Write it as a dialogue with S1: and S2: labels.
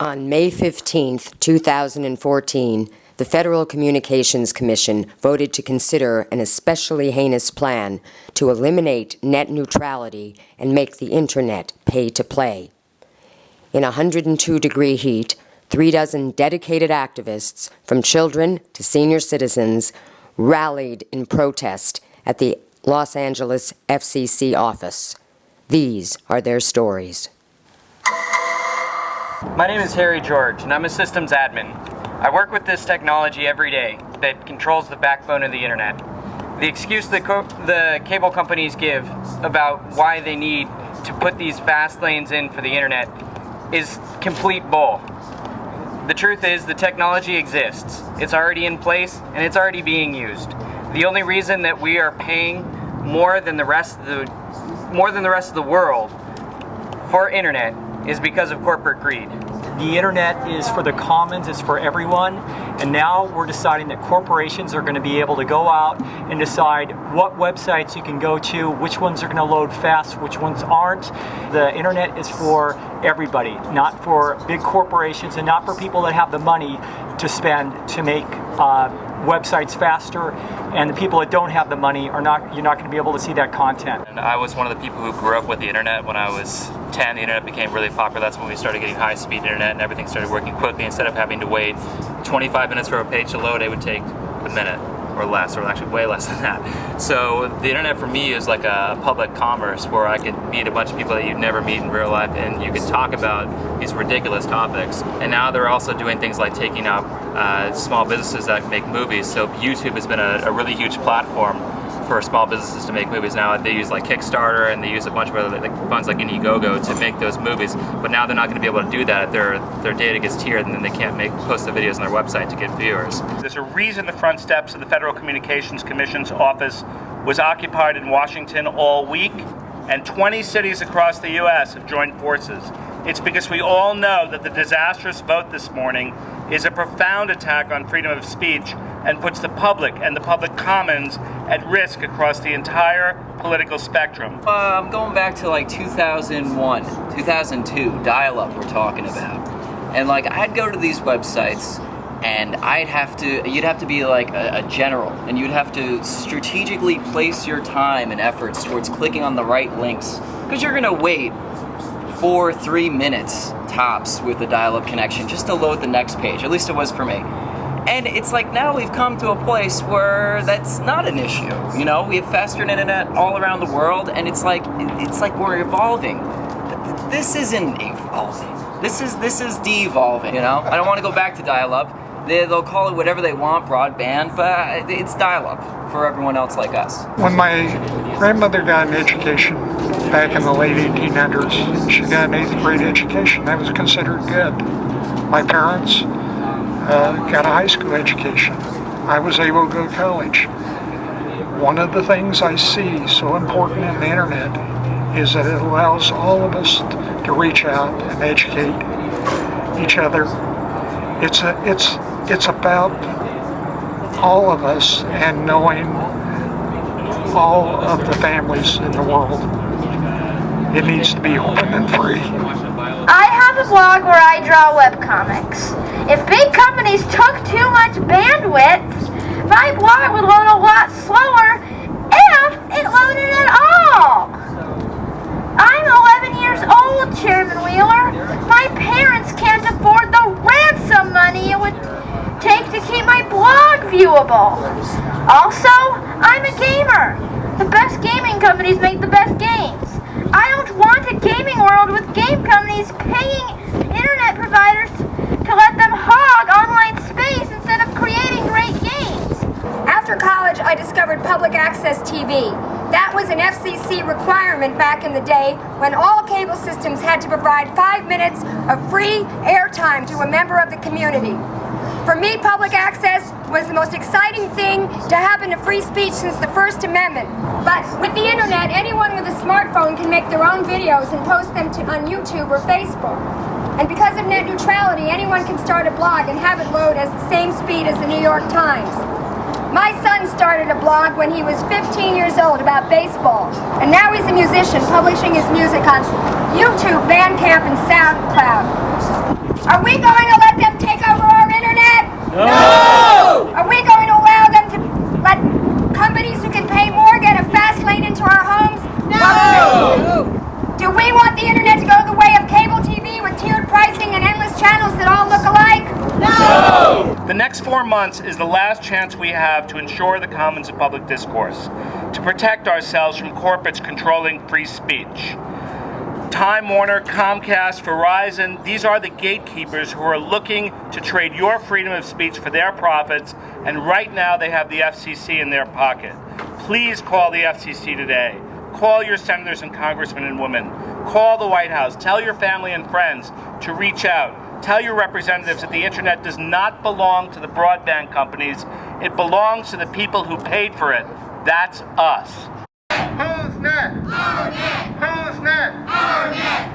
S1: On May 15, 2014, the Federal Communications Commission voted to consider an especially heinous plan to eliminate net neutrality and make the Internet pay to play. In 102-degree heat, 36 dedicated activists, from children to senior citizens, rallied in protest at the Los Angeles FCC office. These are their stories.
S2: My name is Harry George, and I'm a systems admin. I work with this technology every day that controls the backbone of the internet. The excuse the cable companies give about why they need to put these fast lanes in for the internet is complete bull. The truth is, the technology exists. It's already in place, and it's already being used. The only reason that we are paying more than the rest of the world for internet is because of corporate greed.
S3: The internet is for the commons, it's for everyone, and now we're deciding that corporations are going to be able to go out and decide what websites you can go to, which ones are going to load fast, which ones aren't. The internet is for everybody, not for big corporations and not for people that have the money to spend to make websites faster, and the people that don't have the money you're not going to be able to see that content.
S4: And I was one of the people who grew up with the internet. When I was 10, the internet became really popular. That's when we started getting high-speed internet and everything started working quickly. Instead of having to wait 25 minutes for a page to load, it would take a minute or less, or actually way less than that. So the internet for me is like a public commerce where I could meet a bunch of people that you'd never meet in real life, and you could talk about these ridiculous topics. And now they're also doing things like taking up small businesses that make movies. So YouTube has been a really huge platform for small businesses to make movies. Now they use like Kickstarter, and they use a bunch of other funds like Indiegogo to make those movies, but now they're not going to be able to do that. Their data gets tiered, and then they can't post the videos on their website to get viewers.
S5: There's a reason the front steps of the Federal Communications Commission's office was occupied in Washington all week, and 20 cities across the U.S. have joined forces. It's because we all know that the disastrous vote this morning is a profound attack on freedom of speech and puts the public and the public commons at risk across the entire political spectrum.
S6: I'm going back to like 2001, 2002, dial-up we're talking about. And like I'd go to these websites and you'd have to be like a general, and you'd have to strategically place your time and efforts towards clicking on the right links, because you're gonna wait for 3 minutes tops with a dial-up connection just to load the next page. At least it was for me. And it's like now we've come to a place where that's not an issue. You know, we have faster internet all around the world, and it's like we're evolving. This isn't evolving. This is de-evolving. You know, I don't want to go back to dial-up. They'll call it whatever they want, broadband, but it's dial-up for everyone else like us.
S7: When my grandmother got an education back in the late 1800s, she got an 8th grade education. That was considered good. My parents got a high school education. I was able to go to college. One of the things I see so important in the internet is that it allows all of us to reach out and educate each other. It's about all of us and knowing all of the families in the world. It needs to be open and free.
S8: I have a blog where I draw webcomics. If big companies took too much bandwidth, my blog would load a lot slower if it loaded at all. I'm 11 years old, Chairman Wheeler. My parents can't afford the ransom money it would take to keep my blog viewable. Also, I'm a gamer. The best gaming companies make the best games. I don't want a gaming world with game companies paying internet providers to let them hog online space instead of creating great games.
S9: After college, I discovered public access TV. That was an FCC requirement back in the day when all cable systems had to provide 5 minutes of free airtime to a member of the community. For me, public access was the most exciting thing to happen to free speech since the First Amendment. But with the internet, anyone with a smartphone can make their own videos and post them on YouTube or Facebook. And because of net neutrality, anyone can start a blog and have it load at the same speed as the New York Times. My son started a blog when he was 15 years old about baseball, and now he's a musician publishing his music on YouTube, Bandcamp, and SoundCloud. Our Are we going to let them take over our internet?
S3: No!
S9: Are we going to allow them to let companies who can pay more get a fast lane into our homes? No! Do we want the internet to go the way of cable TV with tiered pricing and endless channels that all look alike?
S3: No!
S5: The next 4 months is the last chance we have to ensure the commons of public discourse, to protect ourselves from corporates controlling free speech. Time Warner, Comcast, Verizon, these are the gatekeepers who are looking to trade your freedom of speech for their profits, and right now they have the FCC in their pocket. Please call the FCC today. Call your senators and congressmen and women. Call the White House. Tell your family and friends to reach out. Tell your representatives that the internet does not belong to the broadband companies. It belongs to the people who paid for it. That's us. Who's net? Our net. Who's net? Our net.